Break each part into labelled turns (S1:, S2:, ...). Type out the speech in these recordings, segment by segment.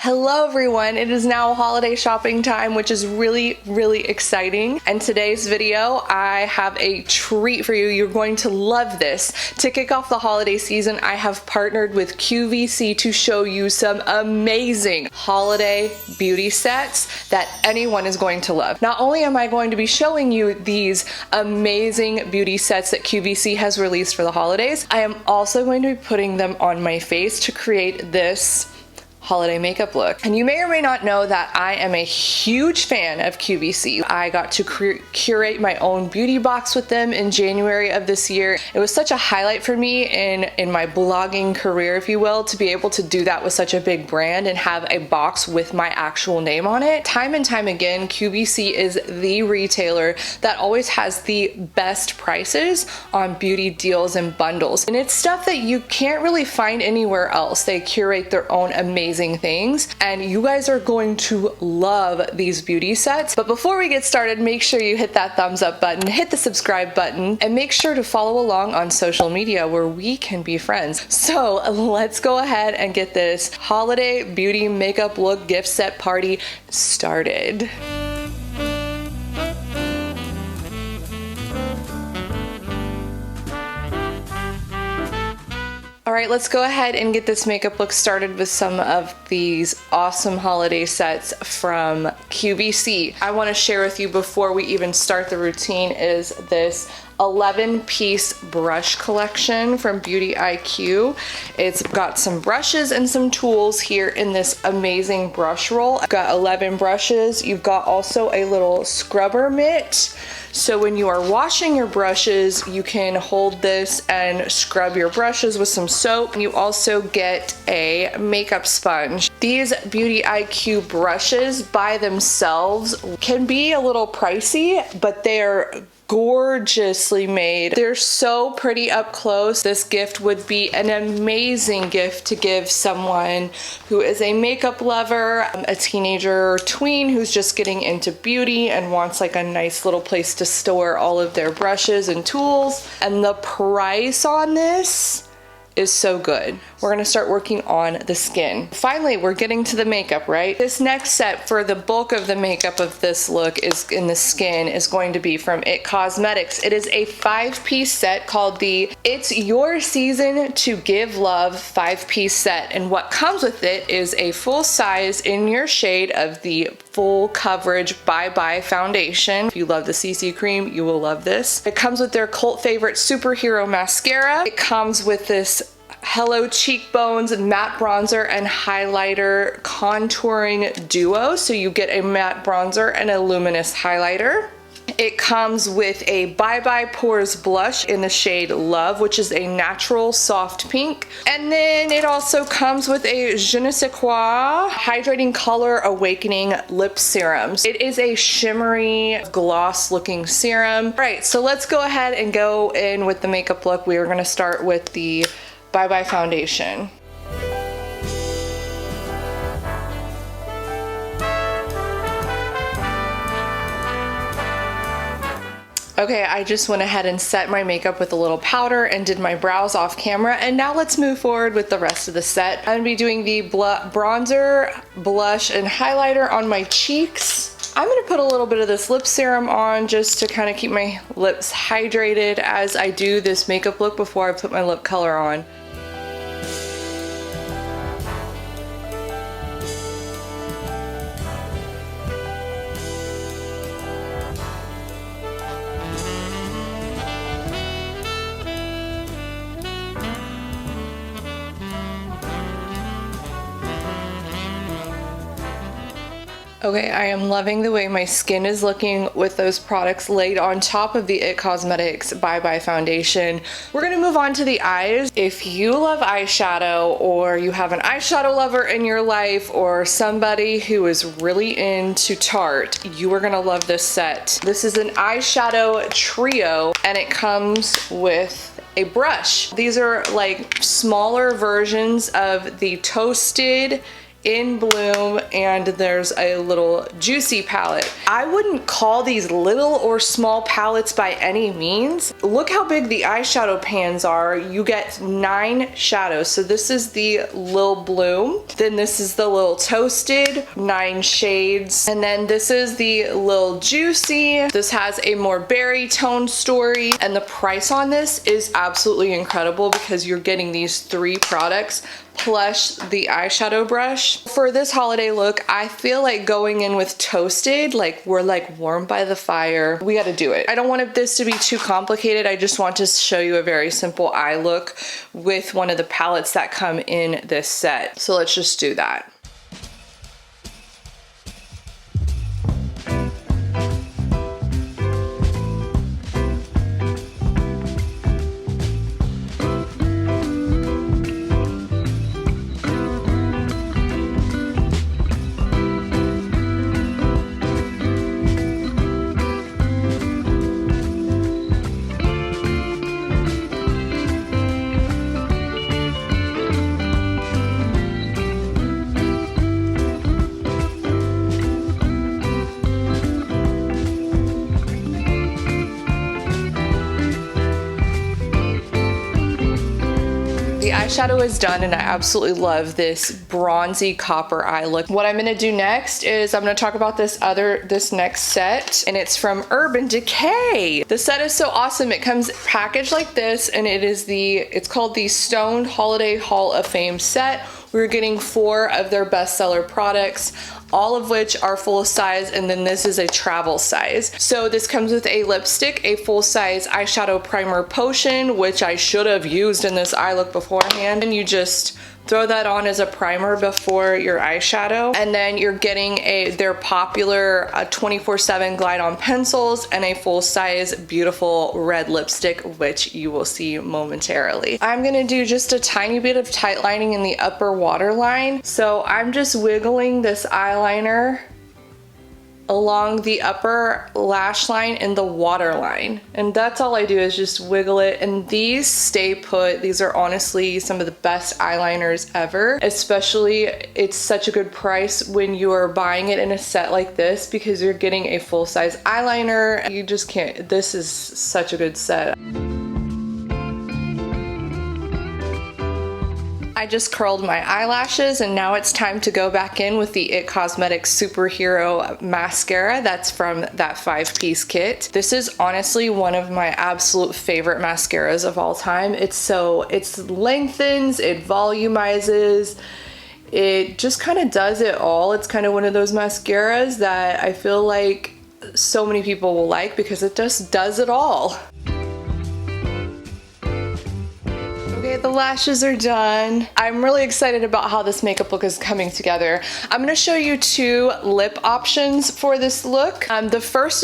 S1: Hello everyone, it is now holiday shopping time, which is really exciting. And today's video, I have a treat for you. You're going to love this. To kick off the holiday season, I have partnered with QVC to show you some amazing holiday beauty sets that anyone is going to love. Not only am I going to be showing you these amazing beauty sets that QVC has released for the holidays, I am also going to be putting them on my face to create this holiday makeup look. And you may or may not know that I am a huge fan of QVC. I got to curate my own beauty box with them in January of this year. It was such a highlight for me in my blogging career, if you will, to be able to do that with such a big brand and have a box with my actual name on it. Time and time again, QVC is the retailer that always has the best prices on beauty deals and bundles. And it's stuff that you can't really find anywhere else. They curate their own amazing things, and you guys are going to love these beauty sets. But before we get started, make sure you hit that thumbs up button, hit the subscribe button, and make sure to follow along on social media where we can be friends. So let's go ahead and get this holiday beauty makeup look gift set party started. Alright, let's go ahead and get this makeup look started with some of these awesome holiday sets from QVC. I want to share with you before we even start the routine is this 11-piece brush collection from Beauty IQ. It's got some brushes and some tools here in this amazing brush roll. I've got 11 brushes. You've got also a little scrubber mitt. So when you are washing your brushes, you can hold this and scrub your brushes with some soap. You also get a makeup sponge. These Beauty IQ brushes by themselves can be a little pricey, but they are gorgeously made. They're so pretty up close. This gift would be an amazing gift to give someone who is a makeup lover, a teenager or tween who's just getting into beauty and wants like a nice little place to store all of their brushes and tools. And the price on this is so good. We're gonna start working on the skin. Finally, we're getting to the makeup, right? This next set for the bulk of the makeup of this look is in the skin is going to be from IT Cosmetics. It is a 5-piece set called the It's Your Season to Give Love 5-piece set. And what comes with it is a full size in your shade of the full coverage Bye Bye foundation. If you love the CC cream, you will love this. It comes with their cult favorite superhero mascara. It comes with this Hello Cheekbones matte bronzer and highlighter contouring duo. So you get a matte bronzer and a luminous highlighter. It comes with a Bye Bye Pores blush in the shade Love, which is a natural soft pink. And then it also comes with a Je ne sais quoi Hydrating Color Awakening lip serum. It is a shimmery gloss looking serum. All right, so let's go ahead and go in with the makeup look. We are going to start with the Bye Bye foundation. Okay, I just went ahead and set my makeup with a little powder and did my brows off camera, and now let's move forward with the rest of the set. I'm gonna be doing the bronzer, blush, and highlighter on my cheeks. I'm gonna put a little bit of this lip serum on just to kind of keep my lips hydrated as I do this makeup look before I put my lip color on. Okay, I am loving the way my skin is looking with those products laid on top of the IT Cosmetics Bye Bye foundation. We're gonna move on to the eyes. If you love eyeshadow, or you have an eyeshadow lover in your life, or somebody who is really into Tarte, you are gonna love this set. This is an eyeshadow trio, and it comes with a brush. These are like smaller versions of the Toasted In Bloom, and there's a little Juicy palette. I wouldn't call these little or small palettes by any means. Look how big the eyeshadow pans are. You get 9 shadows. So this is the Lil Bloom. Then this is the Lil Toasted, 9 shades. And then this is the Lil Juicy. This has a more berry tone story. And the price on this is absolutely incredible because you're getting these 3 products plus the eyeshadow brush. For this holiday look, I feel like going in with Toasted, like we're like warm by the fire. We gotta do it. I don't want this to be too complicated. I just want to show you a very simple eye look with one of the palettes that come in this set. So let's just do that. The eyeshadow is done and I absolutely love this bronzy copper eye look. What I'm gonna do next is I'm gonna talk about this next set, and it's from Urban Decay. The set is so awesome. It comes packaged like this, and it's called the Stoned Holiday Hall of Fame set. We're getting 4 of their bestseller products, all of which are full size, and then this is a travel size. So this comes with a lipstick, a full size eyeshadow primer potion, which I should have used in this eye look beforehand, and you just throw that on as a primer before your eyeshadow. And then you're getting their popular 24/7 glide on pencils and a full size beautiful red lipstick, which you will see momentarily. I'm gonna do just a tiny bit of tight lining in the upper waterline. So I'm just wiggling this eyeliner along the upper lash line and the waterline. And that's all I do is just wiggle it. And these stay put. These are honestly some of the best eyeliners ever. Especially, it's such a good price when you are buying it in a set like this because you're getting a full-size eyeliner. You just can't, this is such a good set. I just curled my eyelashes and now it's time to go back in with the IT Cosmetics Superhero Mascara that's from that 5-piece kit. This is honestly one of my absolute favorite mascaras of all time. It lengthens, it volumizes, it just kind of does it all. It's kind of one of those mascaras that I feel like so many people will like because it just does it all. Okay, the lashes are done. I'm really excited about how this makeup look is coming together. I'm gonna show you 2 lip options for this look. The first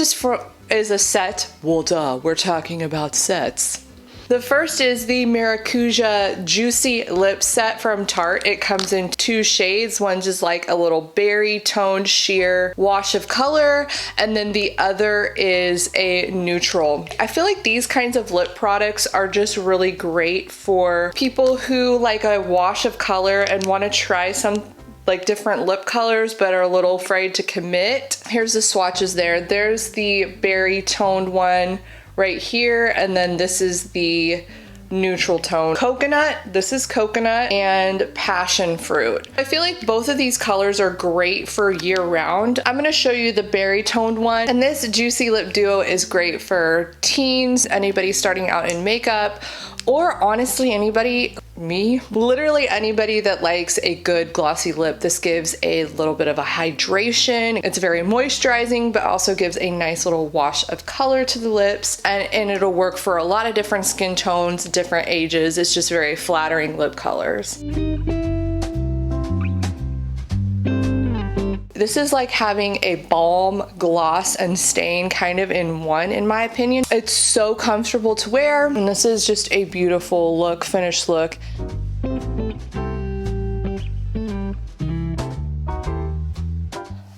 S1: is a set. Well, duh, we're talking about sets. The first is the Maracuja Juicy Lip Set from Tarte. It comes in 2 shades. One's just like a little berry toned sheer wash of color, and then the other is a neutral. I feel like these kinds of lip products are just really great for people who like a wash of color and want to try some like different lip colors but are a little afraid to commit. Here's the swatches there. There's the berry toned one right here, and then this is the neutral tone. Coconut, this is coconut, and passion fruit. I feel like both of these colors are great for year round. I'm gonna show you the berry toned one, and this Juicy Lip Duo is great for teens, anybody starting out in makeup, or honestly anybody, me, literally anybody that likes a good glossy lip. This gives a little bit of a hydration. It's very moisturizing, but also gives a nice little wash of color to the lips, and it'll work for a lot of different skin tones, different ages. It's just very flattering lip colors. This is like having a balm, gloss, and stain kind of in one, in my opinion. It's so comfortable to wear, and this is just a beautiful look, finished look.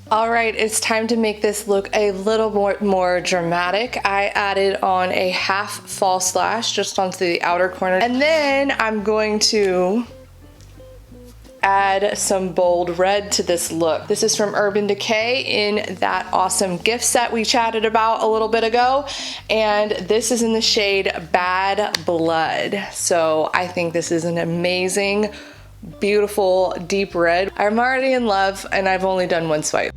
S1: All right, it's time to make this look a little more dramatic. I added on a half false lash just onto the outer corner, and then I'm going to add some bold red to this look. This is from Urban Decay in that awesome gift set we chatted about a little bit ago, and this is in the shade Bad Blood. So I think this is an amazing, beautiful, deep red. I'm already in love, and I've only done one swipe.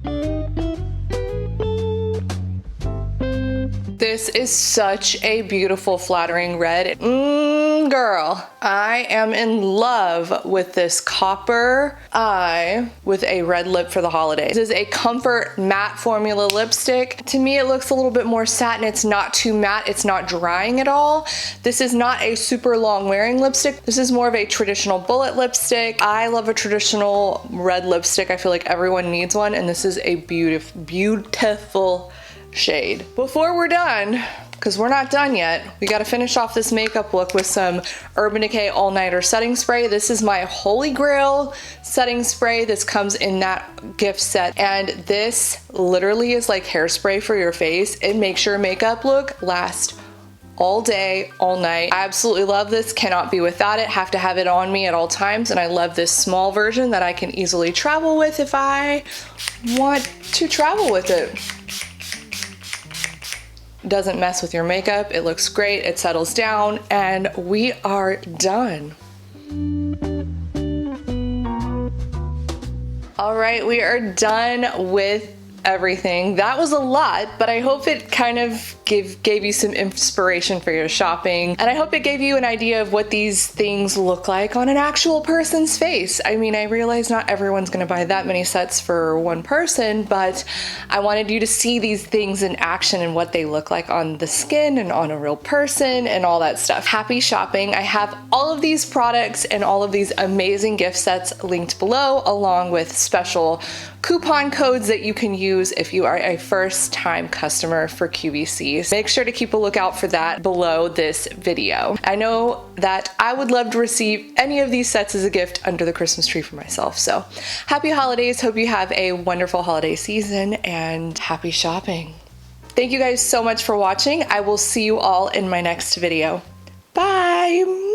S1: This is such a beautiful, flattering red. Girl, I am in love with this copper eye with a red lip for the holidays. This is a Comfort Matte Formula lipstick. To me, it looks a little bit more satin. It's not too matte. It's not drying at all. This is not a super long wearing lipstick. This is more of a traditional bullet lipstick. I love a traditional red lipstick. I feel like everyone needs one, and this is a beautiful shade. Before we're done, because we're not done yet, we got to finish off this makeup look with some Urban Decay All Nighter setting spray. This is my holy grail setting spray. This comes in that gift set, and this literally is like hairspray for your face. It makes your makeup look last all day, all night. I absolutely love this. Cannot be without it. Have to have it on me at all times, and I love this small version that I can easily travel with if I want to travel with it. Doesn't mess with your makeup. It looks great. It settles down, and we are done. All right, we are done with everything. That was a lot, but I hope it kind of gave you some inspiration for your shopping, and I hope it gave you an idea of what these things look like on an actual person's face. I mean, I realize not everyone's gonna buy that many sets for one person, but I wanted you to see these things in action and what they look like on the skin and on a real person and all that stuff. Happy shopping. I have all of these products and all of these amazing gift sets linked below, along with special coupon codes that you can use if you are a first-time customer for QVC. Make sure to keep a lookout for that below this video. I know that I would love to receive any of these sets as a gift under the Christmas tree for myself. So happy holidays. Hope you have a wonderful holiday season, and happy shopping. Thank you guys so much for watching. I will see you all in my next video. Bye.